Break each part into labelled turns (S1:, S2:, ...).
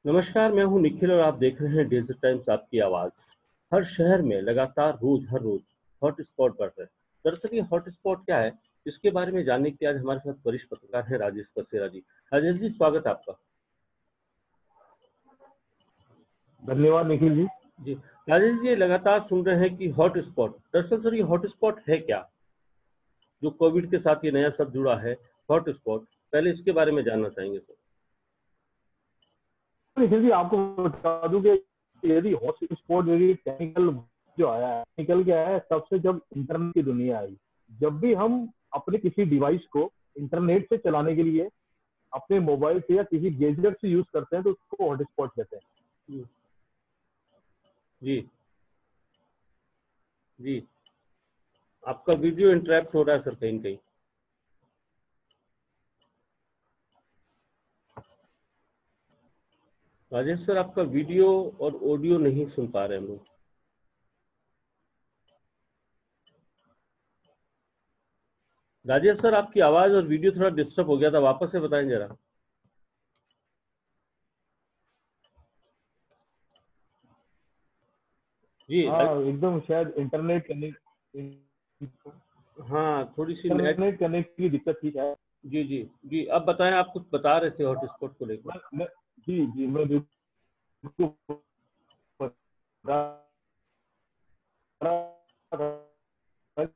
S1: नमस्कार, मैं हूं निखिल और आप देख रहे हैं डेजर्ट टाइम्स आपकी आवाज़। हर शहर में लगातार हर रोज़ हॉट स्पॉट बढ़ रहे हैं। दरअसल ये हॉट स्पॉट क्या है, इसके बारे में जानने के लिए आज हमारे साथ वरिष्ठ पत्रकार हैं राजेश कसेरा जी। राजेश जी, स्वागत है आपका।
S2: धन्यवाद निखिल जी।
S1: जी, राजेश जी, ये लगातार सुन रहे हैं कि हॉट स्पॉट, दरअसल सर ये हॉट स्पॉट है क्या? जो कोविड के साथ ये नया शब्द जुड़ा है, हॉट स्पॉट, पहले इसके बारे में जानना चाहेंगे सर।
S2: निखिल जी, आपको बता दूं कि यदि हॉटस्पॉट यदि टेक्निकल जो आया है, टेक्निकल क्या है, तब से जब इंटरनेट की दुनिया आई, जब भी हम अपने किसी डिवाइस को इंटरनेट से चलाने के लिए अपने मोबाइल से या किसी गैजेट से यूज करते हैं तो उसको हॉटस्पॉट कहते हैं।
S1: जी जी जी। आपका वीडियो इंटरप्ट हो रहा है सर कहीं कहीं। राजेश सर, आपका वीडियो और ऑडियो नहीं सुन पा रहे हम लोग। राजेश सर, आपकी आवाज और वीडियो थोड़ा डिस्टर्ब हो गया था, वापस से बताएं जरा। जी
S2: हाँ, एकदम शायद इंटरनेट
S1: हाँ, थोड़ी सी नेट।
S2: इंटरनेट कनेक्ट की दिक्कत थी शायद।
S1: जी जी जी, अब बताएं, आप कुछ बता रहे थे हॉटस्पॉट को लेकर।
S2: मैं जी जी, मैं बिल्कुल बता रहा था।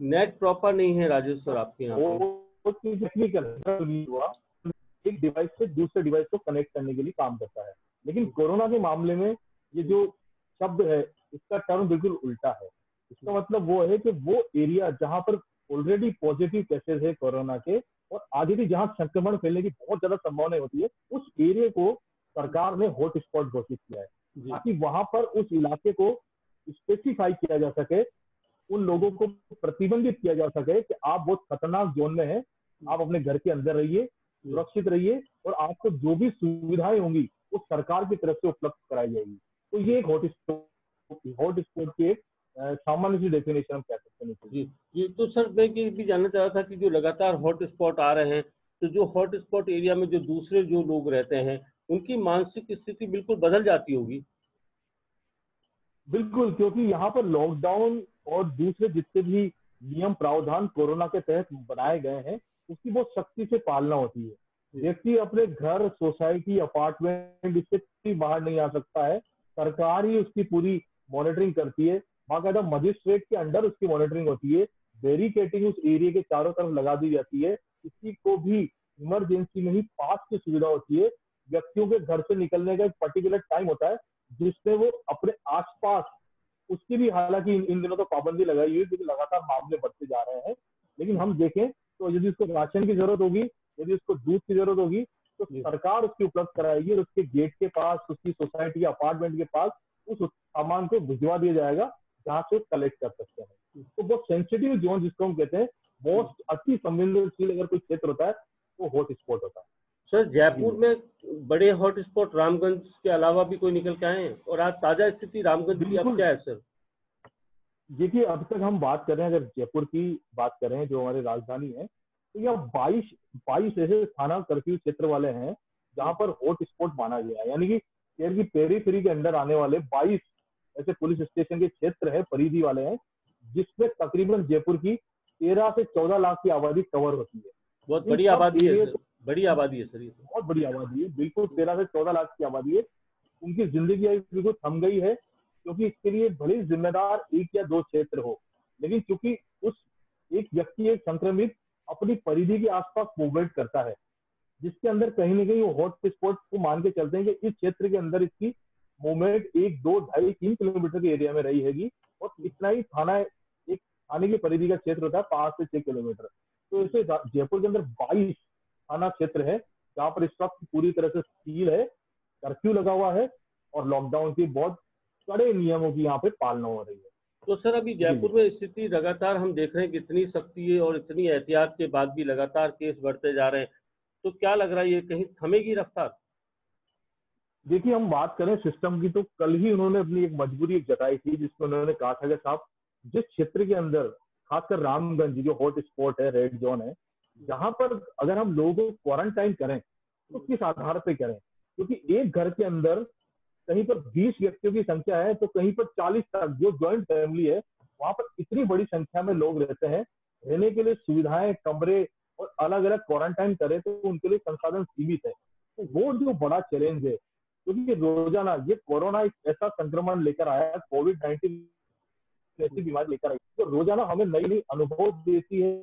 S1: नेट प्रॉपर नहीं है राजेश सर आपके यहाँ पे।
S2: वो चीज टेक्निकल हुआ, एक डिवाइस से दूसरे डिवाइस को कनेक्ट करने के लिए काम करता है। लेकिन कोरोना के मामले में ये जो शब्द है, इसका टर्म बिल्कुल उल्टा है। इसका मतलब वो है कि वो एरिया जहां पर ऑलरेडी पॉजिटिव केसेस है कोरोना के और आगे भी जहां संक्रमण फैलने की बहुत ज्यादा संभावना होती है, उस एरिया को सरकार ने हॉट स्पॉट घोषित किया है,
S1: जी
S2: ताकि वहां पर उस इलाके को स्पेसिफाई किया जा सके, उन लोगों को प्रतिबंधित किया जा सके कि आप बहुत खतरनाक जोन में हैं, आप अपने घर के अंदर रहिए, सुरक्षित रहिए, और आपको जो भी सुविधाएं होंगी वो सरकार की तरफ से उपलब्ध कराई जाएगी। तो ये एक हॉट स्पॉट की एक सामान्य सी डेफिनेशन हम कह सकते हैं।
S1: जी जी। तो सर मैं ये भी जानना चाह रहा था कि जो लगातार हॉट स्पॉट आ रहे हैं, तो जो हॉट स्पॉट एरिया में जो दूसरे जो लोग रहते हैं, उनकी मानसिक स्थिति बिल्कुल बदल जाती होगी।
S2: बिल्कुल, क्योंकि यहाँ पर लॉकडाउन और दूसरे जितने भी नियम प्रावधान कोरोना के तहत बनाए गए हैं, उसकी बहुत सख्ती से पालना होती है। व्यक्ति अपने घर, सोसाइटी, अपार्टमेंट इससे भी बाहर नहीं आ सकता है। सरकार ही उसकी पूरी मॉनिटरिंग करती है, बाकायदा मजिस्ट्रेट के अंडर उसकी मॉनिटरिंग होती है। बैरिकेटिंग उस एरिया के चारों तरफ लगा दी जाती है। किसी को भी इमरजेंसी में ही पास की सुविधा होती है। व्यक्तियों के घर से निकलने का एक पर्टिकुलर टाइम होता है जिसमें वो अपने आसपास, उसकी भी हालांकि इन दिनों तो पाबंदी लगाई हुई है क्योंकि लगातार मामले बढ़ते जा रहे हैं। लेकिन हम देखें तो यदि उसको राशन की जरूरत होगी, यदि उसको दूध की जरूरत होगी, तो सरकार उसकी उपलब्ध कराएगी और उसके गेट के पास, उसकी सोसाइटी या अपार्टमेंट के पास उस सामान को भिजवा दिया जाएगा जहां से कलेक्ट कर सकते हैं। तो बहुत सेंसिटिव जोन जिसको हम कहते हैं, मोस्ट अति संवेदनशील अगर कोई क्षेत्र होता है वो हॉट स्पॉट होता है।
S1: सर, जयपुर में बड़े हॉट स्पॉट रामगंज के अलावा भी कोई निकल के आए हैं, और आज ताजा स्थिति रामगंज की अब
S2: बिल्कुल।
S1: क्या है सर?
S2: देखिए, अब तक हम बात कर रहे हैं, अगर जयपुर की बात करें जो हमारी राजधानी है, तो यह 22 ऐसे थाना कर्फ्यू क्षेत्र वाले हैं जहां पर हॉट स्पॉट माना गया है। यानी कि शहर की पेरीफेरी के अंदर आने वाले 22 ऐसे पुलिस स्टेशन के क्षेत्र है, परिधि वाले हैं, जिसमें तकरीबन जयपुर की 13 से 14 लाख की आबादी कवर होती है।
S1: बहुत
S2: इन
S1: बड़ी
S2: सब
S1: आबादी है
S2: एरिया
S1: सर,
S2: को,
S1: बड़ी आबादी है सर ये तो।
S2: बहुत बड़ी आबादी है, बिल्कुल 13 से 14 लाख की आबादी है। उनकी जिंदगी अभी बिल्कुल थम गई है, क्योंकि इसके लिए भले जिम्मेदार एक या दो क्षेत्र हो, लेकिन चूंकि उस एक व्यक्ति, एक संक्रमित अपनी परिधि के आसपास मूवमेंट करता है, जिसके अंदर कहीं ना कहीं वो हॉट स्पॉट को मान के चलते हैं कि इस क्षेत्र के अंदर इसकी मूवमेंट 1, 2, 2.5, 3 किलोमीटर के एरिया में रही हैगी, और इतना ही थाना, एक थाने की परिधि का क्षेत्र होता है 5 से 6 किलोमीटर। तो ऐसे जयपुर के अंदर 22 थाना क्षेत्र है जहाँ पर इस वक्त पूरी तरह से सील है, कर्फ्यू लगा हुआ है, और लॉकडाउन की बहुत कड़े नियमों की यहाँ पे पालना हो रही है।
S1: तो सर, अभी जयपुर में स्थिति लगातार हम देख रहे हैं कितनी सख्ती है, और इतनी एहतियात के बाद भी लगातार केस बढ़ते जा रहे हैं, तो क्या लग रहा है ये कहीं थमेगी रफ्तार?
S2: देखिए, हम बात करें सिस्टम की, तो कल ही उन्होंने अपनी एक मजबूरी जताई थी, जिसमें उन्होंने कहा था कि साहब, जिस क्षेत्र के अंदर खासकर रामगंज जो हॉट स्पॉट है, रेड जोन है, जहां पर अगर हम लोगों को क्वारंटाइन करें तो किस आधार पर करें, क्योंकि एक घर के अंदर कहीं पर 20 व्यक्तियों की संख्या है तो कहीं पर 40 तक, जो ज्वाइंट फैमिली है वहां पर इतनी बड़ी संख्या में लोग रहते हैं, रहने के लिए सुविधाएं, कमरे और अलग अलग क्वारंटाइन करे तो उनके लिए संसाधन सीमित है। तो वो जो बड़ा चैलेंज है, क्योंकि रोजाना ये कोरोना एक ऐसा संक्रमण लेकर आया, कोविड-19 ऐसी बीमारी लेकर आई तो रोजाना हमें नई नई अनुभव देती है,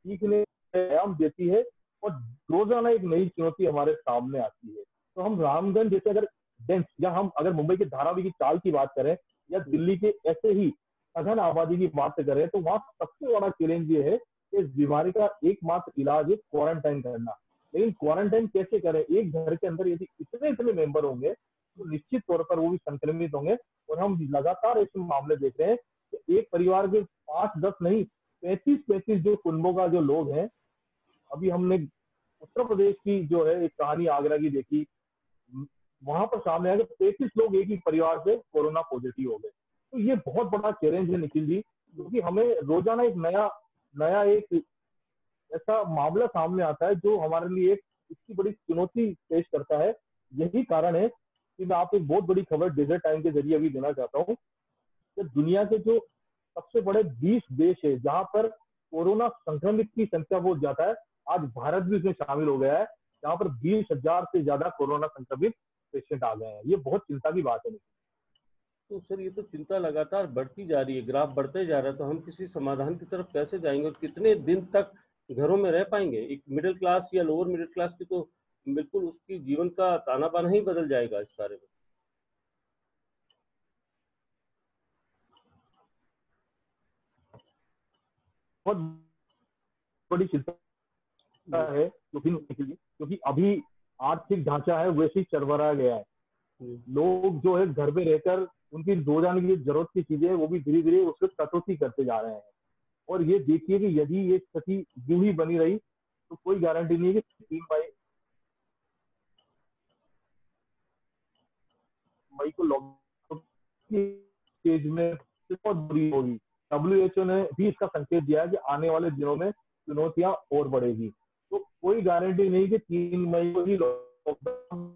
S2: सीखने व्यायाम देती है, और रोजाना एक नई चुनौती हमारे सामने आती है। तो हम रामगंज जैसे अगर डेंस, या हम अगर मुंबई के धारावी की चाल की बात करें, या दिल्ली के ऐसे ही सघन आबादी की बात करें, तो वहां सबसे बड़ा चैलेंज ये है कि इस बीमारी का एकमात्र इलाज है क्वारंटाइन करना। लेकिन क्वारंटाइन कैसे करें? एक घर के अंदर यदि इतने इतने मेंबर होंगे तो निश्चित तौर पर वो भी संक्रमित होंगे, और हम लगातार ऐसे मामले देख रहे हैं कि एक परिवार के 5-10 नहीं, 35-35 जो कुंबों का जो लोग हैं। अभी हमने उत्तर प्रदेश की जो है एक कहानी आगरा की देखी, वहां पर सामने आया कि 35 लोग एक ही परिवार से कोरोना पॉजिटिव हो गए। तो ये बहुत बड़ा चैलेंज है निखिल जी, क्योंकि हमें रोजाना एक नया नया एक ऐसा मामला सामने आता है जो हमारे लिए एक इतनी बड़ी चुनौती पेश करता है। यही कारण है कि मैं आपको एक बहुत बड़ी खबर डेजर्ट टाइम के जरिए अभी देना चाहता हूँ कि दुनिया के जो सबसे बड़े 20 देश है जहां पर कोरोना संक्रमित की संख्या बहुत ज्यादा है, आज भारत भी उसमें शामिल हो गया है, जहां पर 20,000 से ज्यादा कोरोना संक्रमित पेशेंट आ गए हैं। ये बहुत चिंता की बात है।
S1: तो सर ये तो चिंता लगातार बढ़ती जा रही है, ग्राफ बढ़ते जा रहा है, तो हम किसी समाधान की तरफ कैसे जाएंगे और कितने दिन तक घरों में रह पाएंगे? एक मिडिल क्लास या लोअर मिडिल क्लास की तो बिल्कुल उसकी जीवन का ताना बाना ही बदल जाएगा इस बारे में।
S2: बहुत बड़ी चिंता है, क्योंकि अभी आर्थिक ढांचा है वैसे ही चरमरा गया है। लोग जो है घर पे रहकर उनकी रोजाना की जरूरत की चीजें वो भी धीरे धीरे उससे कटौती करते जा रहे हैं। और ये देखिए कि यदि ये स्थिति यूं ही बनी रही तो कोई गारंटी नहीं है कि 3 मई को लॉकडाउन की स्टेज में बहुत बुरी होगी। WHO ने भी इसका संकेत दिया है कि आने वाले दिनों में चुनौतियां और बढ़ेगी। तो कोई गारंटी नहीं कि 3 मई को ही लॉकडाउन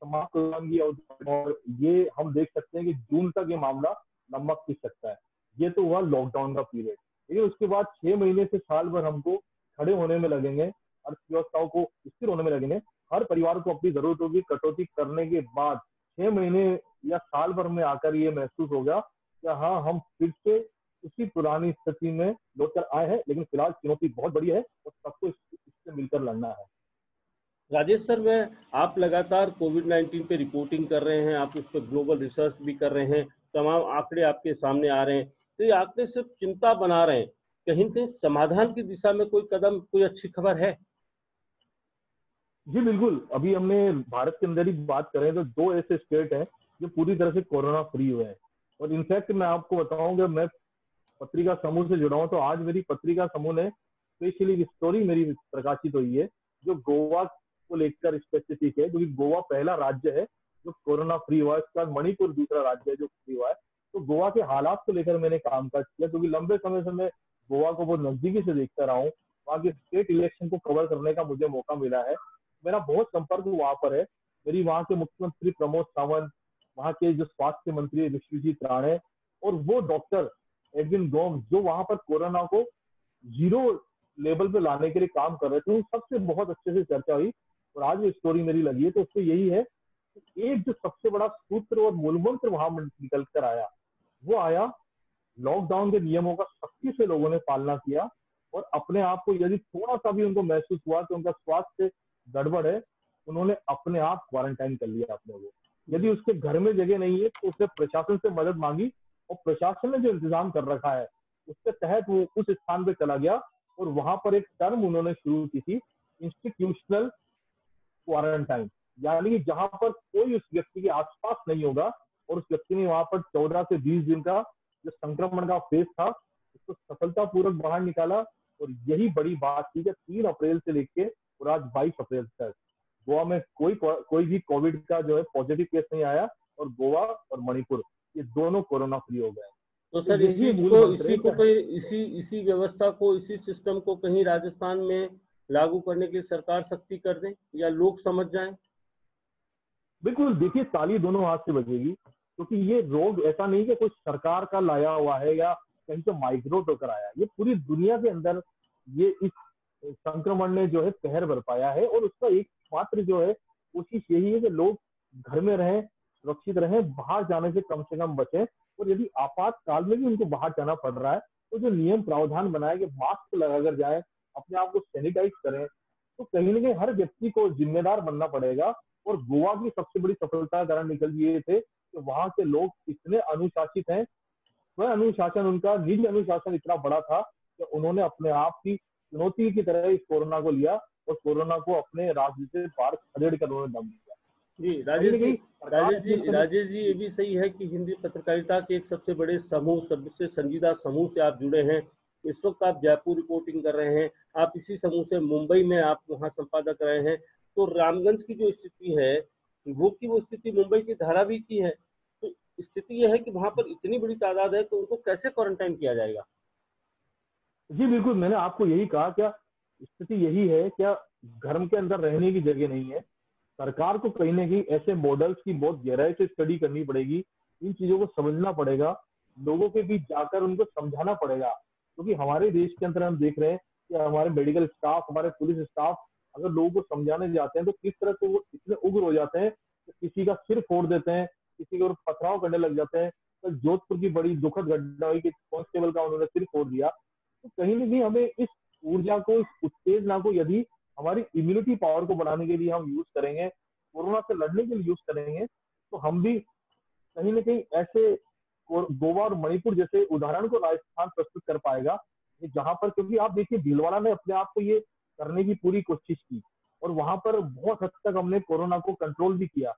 S2: समाप्त होगी, और ये हम देख सकते हैं कि जून तक ये मामला लंबा खिंच सकता है। ये तो हुआ लॉकडाउन का पीरियड, लेकिन उसके बाद 6 महीने से साल भर हमको खड़े होने में लगेंगे, अर्थव्यवस्थाओं को स्थिर होने में लगेंगे। हर परिवार को अपनी जरूरतों की कटौती करने के बाद 6 महीने या साल भर में आकर ये महसूस होगा कि हाँ, हम फिर से उसी पुरानी स्थिति में लौट कर आए हैं। लेकिन फिलहाल चुनौती बहुत बड़ी है और सबको इससे मिलकर लड़ना है।
S1: राजेश सर, मैं आप लगातार कोविड-19 पे रिपोर्टिंग कर रहे हैं, आप उस पर ग्लोबल रिसर्च भी कर रहे हैं, तमाम आंकड़े आपके सामने आ रहे हैं, तो ये आंकड़े सिर्फ चिंता बना रहे हैं, कहीं न कहीं समाधान की दिशा में कोई कदम, कोई अच्छी खबर है?
S2: जी बिल्कुल, अभी हमने भारत के अंदर ही बात करें तो 2 ऐसे स्टेट हैं जो पूरी तरह से कोरोना फ्री हुए हैं। और इनफैक्ट मैं आपको बताऊंगा, मैं पत्रिका समूह से जुड़ा हूं, तो आज मेरी पत्रिका समूह ने स्पेशली स्टोरी मेरी प्रकाशित हुई है जो गोवा को लेकर स्पेसिफिक है, क्योंकि गोवा पहला राज्य है जो कोरोना फ्री हुआ है, उसके बाद मणिपुर दूसरा राज्य है जो फ्री हुआ है। तो गोवा के हालात को लेकर मैंने कामकाज किया, क्योंकि लंबे समय से मैं गोवा को बहुत नजदीकी से देखता रहा हूँ। वहाँ के स्टेट इलेक्शन को कवर करने का मुझे मौका मिला है, मेरा बहुत संपर्क वहां पर है। मेरी वहां के मुख्यमंत्री प्रमोद सावंत, वहां के जो स्वास्थ्य मंत्री विश्वजीत राणे, और वो डॉक्टर एडविन गोम्स जो वहां पर कोरोना को जीरो लेवल पे लाने के लिए काम कर रहे थे, उन सबसे बहुत अच्छे से चर्चा हुई। और आज ये स्टोरी मेरी लगी है तो उससे यही है कि एक जो सबसे बड़ा सूत्र और मूलमंत्र वहां निकल कर आया, वो आया लॉकडाउन के नियमों का सख्ती से लोगों ने पालना किया। और अपने आप को यदि थोड़ा सा भी उनको महसूस हुआ कि उनका स्वास्थ्य गड़बड़ है, उन्होंने अपने आप क्वारंटाइन कर लिया अपने को। यदि उसके घर में जगह नहीं है तो उसने प्रशासन से मदद मांगी, और प्रशासन ने जो इंतजाम कर रखा है उसके तहत वो उस स्थान पे चला गया। और वहां पर एक टर्म उन्होंने शुरू की थी, इंस्टीट्यूशनल क्वारंटाइन, यानी कि जहां पर कोई उस व्यक्ति के आसपास नहीं होगा, और उस व्यक्ति ने वहां पर 14 से 20 दिन का जो संक्रमण का फेज था उसको सफलतापूर्वक बाहर निकाला। और यही बड़ी बात थी कि 3 अप्रैल से लेके और आज 22 अप्रैल तक गोवा में कोई भी कोविड का जो है पॉजिटिव केस नहीं आया, और गोवा और मणिपुर ये दोनों कोरोना फ्री हो गए।
S1: तो
S2: तो
S1: सर
S2: यही मूल मंत्र
S1: इसी
S2: है
S1: को
S2: क्या?
S1: कहीं इसी इसी व्यवस्था को, इसी सिस्टम को कहीं राजस्थान में लागू करने के लिए सरकार सख्ती कर दे या लोग समझ जाएं?
S2: बिल्कुल, देखिए ताली दोनों हाथ से बजेगी, क्योंकि ये रोग ऐसा नहीं कि कोई सरकार का लाया हुआ है या कहीं से माइग्रेट होकर आया है। ये पूरी दुनिया के अंदर ये इस संक्रमण ने जो है कहर बरपाया है, और उसका एकमात्र जो है कोशिश यही है कि लोग घर में रहें, सुरक्षित रहें, बाहर जाने से कम बचें। और यदि आपातकाल में भी उनको बाहर जाना पड़ रहा है, तो जो नियम प्रावधान बनाए कि मास्क लगाकर जाए, अपने आप को सैनिटाइज करें, तो कहीं ना कहीं हर व्यक्ति को जिम्मेदार बनना पड़ेगा। और गोवा की सबसे बड़ी सफलता कारण निकल ये थे कि वहां के लोग इतने अनुशासित हैं। वह अनुशासन, उनका निजी अनुशासन इतना बड़ा था कि उन्होंने अपने आप की चुनौती की तरह इस कोरोना को लिया, और कोरोना को अपने राज्य से पार खदेड़ कर उन्होंने दम लिया।
S1: जी
S2: कहीं
S1: राजेश
S2: ना
S1: जी,
S2: कहीं सरकार भी इस समय
S1: राजेश जी, ये भी सही है कि हिंदी पत्रकारिता के एक सबसे बड़े समूह, सबसे संजीदा समूह से आप जुड़े हैं। इस वक्त आप जयपुर रिपोर्टिंग कर रहे हैं, आप इसी समूह से मुंबई में आप वहाँ संपादक रहे हैं। तो रामगंज की जो स्थिति है वो स्थिति मुंबई की धारावी की है। तो स्थिति यह है कि वहां पर इतनी बड़ी तादाद है, तो उनको कैसे क्वारंटाइन किया जाएगा?
S2: जी बिल्कुल, मैंने आपको यही कहा, क्या स्थिति यही है, क्या घर के अंदर रहने की जगह नहीं है। सरकार को कहीं ना कहीं ऐसे मॉडल्स की बहुत गहराई से स्टडी करनी पड़ेगी, इन चीजों को समझना पड़ेगा, लोगों के बीच जाकर उनको समझाना पड़ेगा। क्योंकि हमारे देश के अंदर हम देख रहे हैं कि हमारे मेडिकल स्टाफ, हमारे पुलिस स्टाफ अगर लोगों को समझाने जाते हैं तो किस तरह से वो इतने उग्र हो जाते हैं कि किसी का सिर फोड़ देते हैं, किसी के ऊपर पथराव करने लग जाते हैं। तो जोधपुर की बड़ी दुखद घटना हुई कि कांस्टेबल का उन्होंने सिर फोड़ दिया। तो कहीं ना कहीं हमें इस ऊर्जा को, इस उत्तेजना को यदि हमारी इम्यूनिटी पावर को बढ़ाने के लिए हम यूज करेंगे, कोरोना से लड़ने के लिए यूज करेंगे, तो हम भी कहीं ना कहीं ऐसे गोवा और मणिपुर जैसे उदाहरण को राजस्थान प्रस्तुत कर पाएगा, जहां पर, क्योंकि आप देखिए भीलवाड़ा ने अपने आप को ये करने की पूरी कोशिश की, और वहां पर बहुत हद तक हमने कोरोना को कंट्रोल भी किया।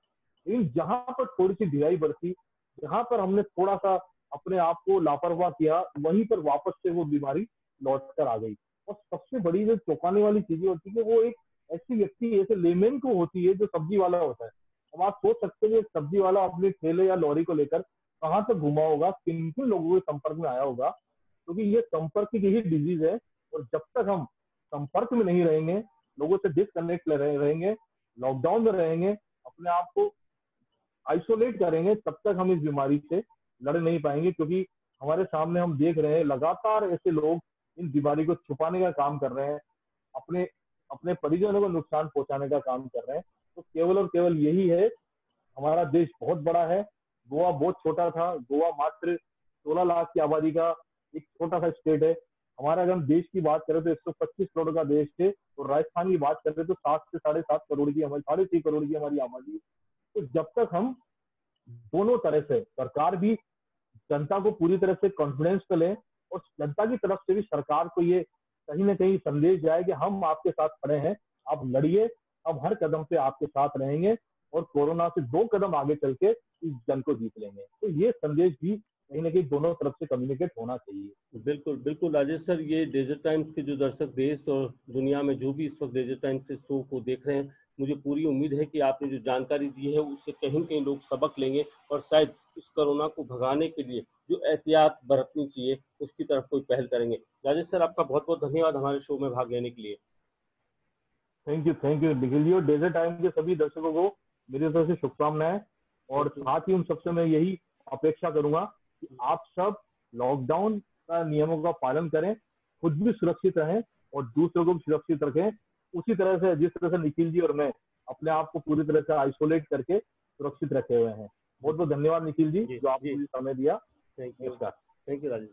S2: लेकिन जहां पर थोड़ी सी ढिलाई बरती, जहां पर हमने थोड़ा सा अपने आप को लापरवाह किया, वहीं पर वापस से वो बीमारी लौट कर आ गई। और सबसे बड़ी जो चौंकाने वाली चीजें होती है, वो एक ऐसी व्यक्ति, ऐसे लेमेन को होती है जो सब्जी वाला होता है। अब आप सोच सकते हैं सब्जी वाला अपने ठेले या लॉरी को लेकर कहाँ तक घुमा होगा, किन किन लोगों के संपर्क में आया होगा, क्योंकि ये संपर्क की ही डिजीज है। और जब तक हम संपर्क में नहीं रहेंगे, लोगों से डिसकनेक्ट रहेंगे, लॉकडाउन में रहेंगे, अपने आप को आइसोलेट करेंगे, तब तक हम इस बीमारी से लड़ नहीं पाएंगे। क्योंकि हमारे सामने हम देख रहे हैं लगातार ऐसे लोग इन बीमारी को छुपाने का काम कर रहे हैं, अपने अपने परिजनों को नुकसान पहुंचाने का काम कर रहे हैं। तो केवल और केवल यही है, हमारा देश बहुत बड़ा है, गोवा बहुत छोटा था। गोवा मात्र 16 लाख की आबादी का एक छोटा सा स्टेट है। हमारा अगर हम देश की बात करें तो 125 करोड़ का देश है, और राजस्थान की बात करें तो 7 से 7.5 करोड़ की, हमारी 6.5 करोड़ की हमारी आबादी। तो जब तक हम दोनों तरह से, सरकार भी जनता को पूरी तरह से कॉन्फिडेंस पे लें, और जनता की तरफ से भी सरकार को ये कहीं ना कहीं संदेश जाए कि हम आपके साथ खड़े हैं, आप लड़िए, हम हर कदम पे आपके साथ रहेंगे, और कोरोना से 2 कदम आगे चल के इस जंग को जीत लेंगे। तो ये संदेश भी कहीं ना कहीं दोनों तरफ से कम्युनिकेट होना चाहिए।
S1: बिल्कुल बिल्कुल राजेश सर, ये डेजर्ट टाइम्स के जो दर्शक देश और दुनिया में जो भी इस वक्त डेजर्ट टाइम्स के शो को देख रहे हैं, मुझे पूरी उम्मीद है कि आपने जो जानकारी दी है उससे कहीं न कहीं लोग सबक लेंगे, और शायद इस कोरोना को भगाने के लिए जो एहतियात बरतनी चाहिए उसकी तरफ कोई पहल करेंगे। राजेश सर, आपका बहुत बहुत धन्यवाद हमारे शो में भाग लेने के लिए।
S2: थैंक यू निखिल जी, और डेजर्ट टाइम के सभी दर्शकों को मेरी तरफ से शुभकामनाएं। और साथ ही उन सबसे मैं यही अपेक्षा करूंगा कि आप सब लॉकडाउन का नियमों का पालन करें, खुद भी सुरक्षित रहें और दूसरों को भी सुरक्षित रखें, उसी तरह से जिस तरह से निखिल जी और मैं अपने आप को पूरी तरह से आइसोलेट करके सुरक्षित रखे हुए हैं। बहुत बहुत धन्यवाद निखिल जी, जो आपने मुझे समय दिया।
S1: थैंक यू
S2: नमस्कार।
S1: राजेश।